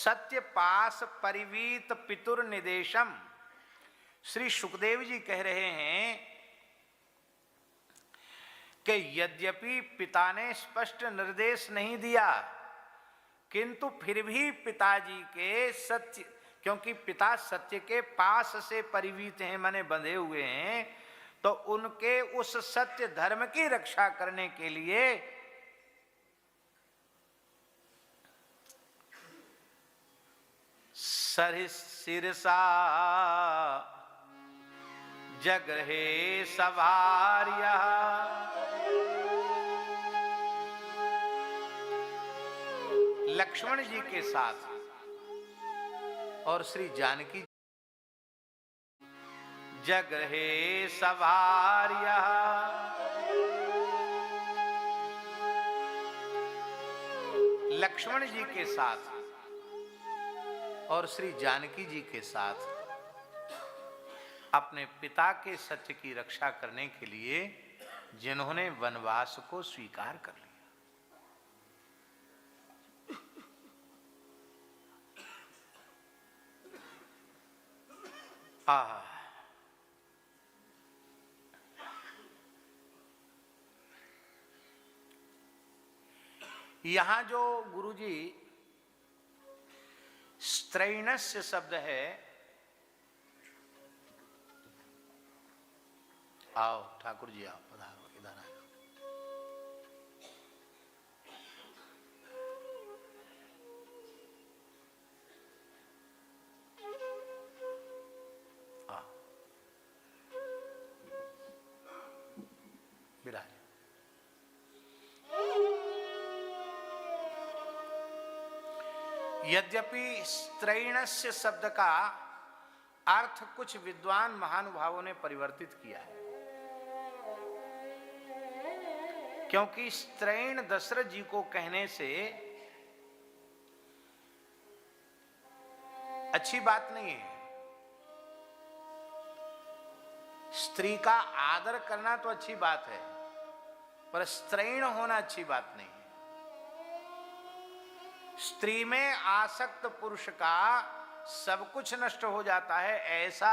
सत्य पास परिवीत पितुर निदेशम। श्री सुखदेव जी कह रहे हैं कि यद्यपि पिता ने स्पष्ट निर्देश नहीं दिया, किंतु फिर भी पिताजी के सत्य, क्योंकि पिता सत्य के पास से परिवीत हैं, माने बंधे हुए हैं, तो उनके उस सत्य धर्म की रक्षा करने के लिए सिरसा जगहे सवार्य। लक्ष्मण जी के साथ और श्री जानकी जगहे सवार्य। लक्ष्मण जी के साथ और श्री जानकी जी के साथ अपने पिता के सत्य की रक्षा करने के लिए जिन्होंने वनवास को स्वीकार कर लिया। यहां जो गुरुजी स्त्रैणस्य शब्द है, आओ ठाकुर जी आओ, पधारो, इधर आ जाओ। विराज। यद्यपि स्त्रैणस्य शब्द का अर्थ कुछ विद्वान महानुभावों ने परिवर्तित किया है, क्योंकि स्त्रैण दशरथ जी को कहने से अच्छी बात नहीं है। स्त्री का आदर करना तो अच्छी बात है, पर स्त्रैण होना अच्छी बात नहीं है। स्त्री में आसक्त पुरुष का सब कुछ नष्ट हो जाता है, ऐसा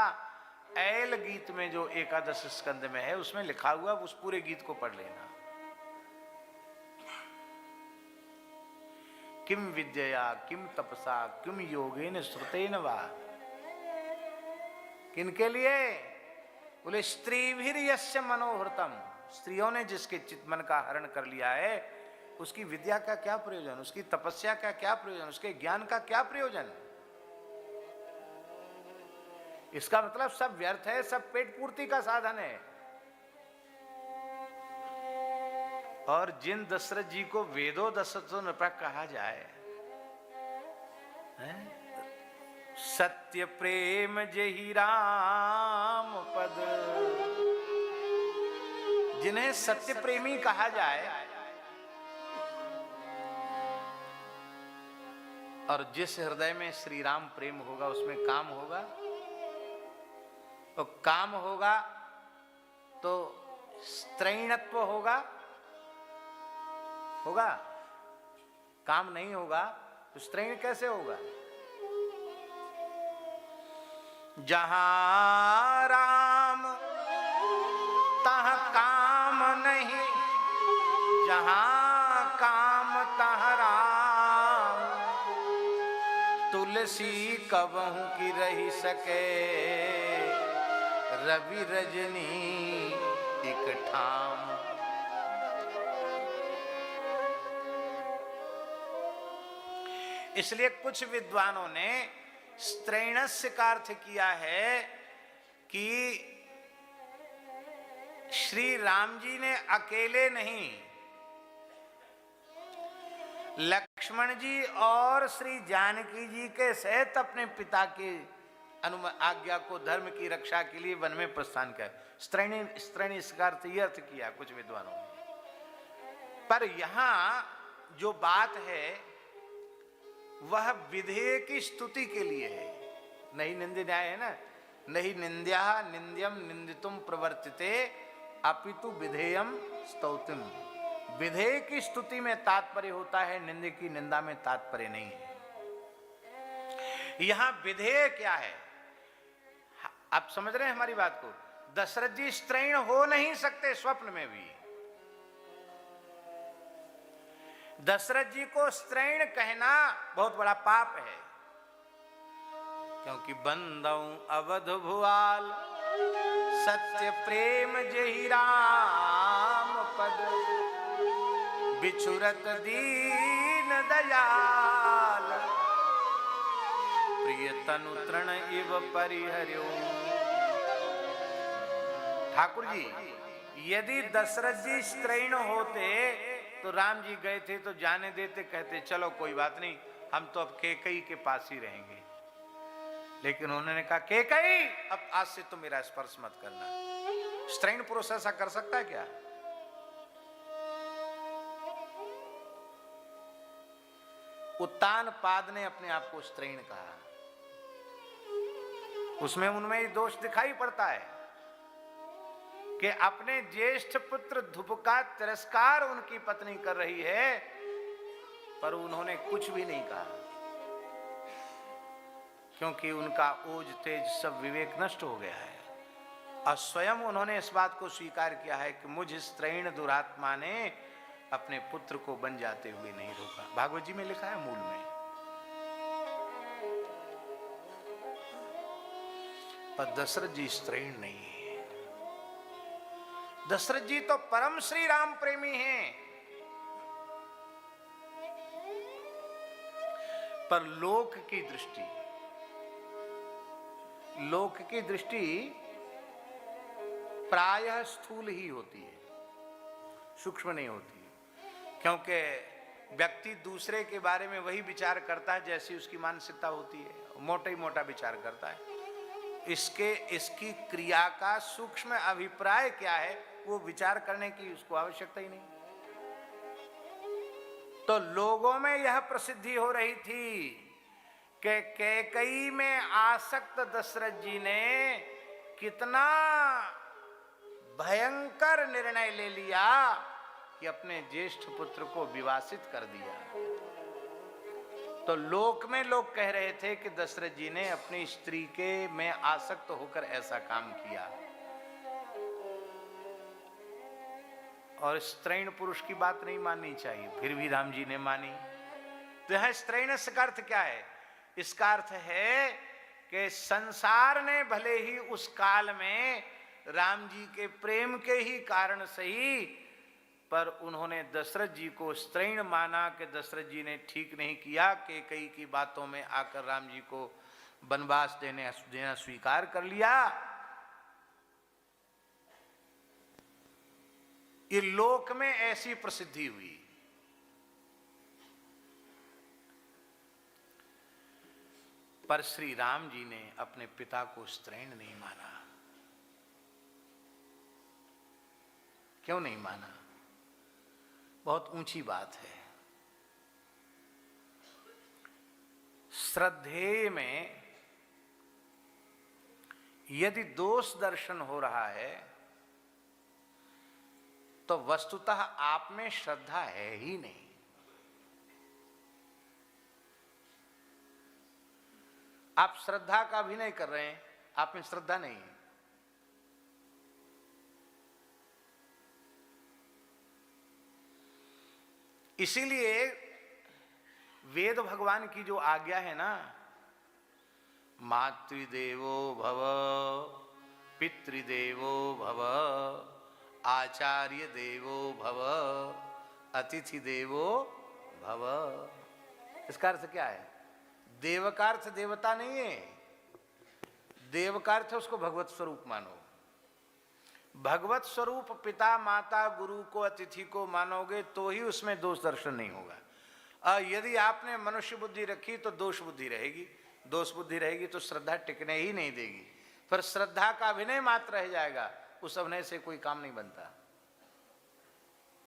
ऐल गीत में जो एकादश स्कंद में है उसमें लिखा हुआ, उस पूरे गीत को पढ़ लेना। किम विद्यया किम तपसा किम योगेन श्रुतेन वा। किनके लिए? बोले स्त्रीभिर्यस्य मनोहृतम। स्त्रियों ने जिसके चित्त मन का हरण कर लिया है, उसकी विद्या का क्या प्रयोजन, उसकी तपस्या का क्या प्रयोजन, उसके ज्ञान का क्या प्रयोजन। इसका मतलब सब व्यर्थ है, सब पेट पूर्ति का साधन है। और जिन दशरथ जी को वेदो दशरथो नृपक कहा जाए, सत्य प्रेम जहि राम पद, जिन्हें सत्य प्रेमी कहा जाए, और जिस हृदय में श्री राम प्रेम होगा उसमें काम होगा, तो काम होगा तो स्त्रैणत्व होगा, होगा। काम नहीं होगा तो स्त्रैण कैसे होगा? जहां राम तहाँ काम नहीं, जहां काम तहाँ राम, तुलसी कबहू की रही सके, रवि रजनी एक ठाम। इसलिए कुछ विद्वानों ने स्त्रैणस्य का अर्थ किया है कि श्री राम जी ने अकेले नहीं, लक्ष्मण जी और श्री जानकी जी के सहित अपने पिता की आज्ञा को, धर्म की रक्षा के लिए वन में प्रस्थान किया। स्त्रैण इसका अर्थ यह अर्थ किया कुछ विद्वानों ने। पर यहां जो बात है वह विधेय की स्तुति के लिए है। नहीं निंद न्याय है ना, नहीं निंद्या निंद्यम निंदितुम प्रवर्तिते अपितु विधेयम स्तौतिम। विधेय की स्तुति में तात्पर्य होता है, निंदे की निंदा में तात्पर्य नहीं है। यहां विधेय क्या है? आप समझ रहे हैं हमारी बात को? दशरथ जी स्त्रैण हो नहीं सकते स्वप्न में भी। दशरथ जी को स्त्रैण कहना बहुत बड़ा पाप है, क्योंकि बंदऊ अवध भुआल सत्य प्रेम जहि राम पद बिछुरत दीन दयाल प्रिय तनु तृण इव परिहर्यो। ठाकुर जी, यदि दशरथ जी स्त्रैण होते तो राम जी गए थे तो जाने देते, कहते चलो कोई बात नहीं, हम तो अब कैकेयी के पास ही रहेंगे। लेकिन उन्होंने कहा कैकेयी अब आज से तो मेरा स्पर्श मत करना। स्त्रैण पुरुष ऐसा कर सकता है क्या? उत्तान पाद ने अपने आप को स्त्रैण कहा, उसमें उनमें ही दोष दिखाई पड़ता है कि अपने ज्येष्ठ पुत्र ध्रुव का तिरस्कार उनकी पत्नी कर रही है, पर उन्होंने कुछ भी नहीं कहा, क्योंकि उनका ओज तेज सब विवेक नष्ट हो गया है। और स्वयं उन्होंने इस बात को स्वीकार किया है कि मुझ स्त्रैण दुरात्मा ने अपने पुत्र को बन जाते हुए नहीं रोका। भागवत जी में लिखा है मूल में। पर दशरथ जी स्त्रैण नहीं है। दशरथ जी तो परम श्री राम प्रेमी हैं, पर लोक की दृष्टि प्रायः स्थूल ही होती है, सूक्ष्म नहीं होती, क्योंकि व्यक्ति दूसरे के बारे में वही विचार करता है जैसी उसकी मानसिकता होती है, मोटा ही मोटा विचार करता है। इसकी क्रिया का सूक्ष्म अभिप्राय क्या है वो विचार करने की उसको आवश्यकता ही नहीं। तो लोगों में यह प्रसिद्धि हो रही थी कि कैकेयी में आसक्त दशरथ जी ने कितना भयंकर निर्णय ले लिया कि अपने ज्येष्ठ पुत्र को विवासित कर दिया। तो लोक में लोग कह रहे थे कि दशरथ जी ने अपनी स्त्री के में आसक्त होकर ऐसा काम किया। और स्त्रैण पुरुष की बात नहीं माननी चाहिए, फिर भी राम जी ने मानी। तो यह स्त्रैण का अर्थ क्या है? इसका अर्थ है कि संसार ने भले ही उस काल में राम जी के प्रेम के ही कारण से ही, पर उन्होंने दशरथ जी को स्त्रैण माना कि दशरथ जी ने ठीक नहीं किया, कैकेयी की बातों में आकर राम जी को वनवास देना स्वीकार कर लिया। ये लोक में ऐसी प्रसिद्धि हुई। पर श्री राम जी ने अपने पिता को स्त्रैण नहीं माना। क्यों नहीं माना? बहुत ऊंची बात है। श्रद्धेय में यदि दोष दर्शन हो रहा है तो वस्तुतः आप में श्रद्धा है ही नहीं। आप श्रद्धा का अभिनय कर रहे हैं, आप में श्रद्धा नहीं है। इसीलिए वेद भगवान की जो आज्ञा है ना, मातृदेवो भव, पितृदेवो भव, आचार्य देवो भव, अतिथि देवो भव। इसका अर्थ क्या है? देव का अर्थ देवता नहीं है, देव का अर्थ उसको भगवत स्वरूप मानो। भगवत स्वरूप पिता माता गुरु को अतिथि को मानोगे तो ही उसमें दोष दर्शन नहीं होगा। यदि आपने मनुष्य बुद्धि रखी तो दोष बुद्धि रहेगी, दोष बुद्धि रहेगी तो श्रद्धा टिकने ही नहीं देगी। पर श्रद्धा का अभिनय मात्र रह जाएगा, उस अभिनय से कोई काम नहीं बनता।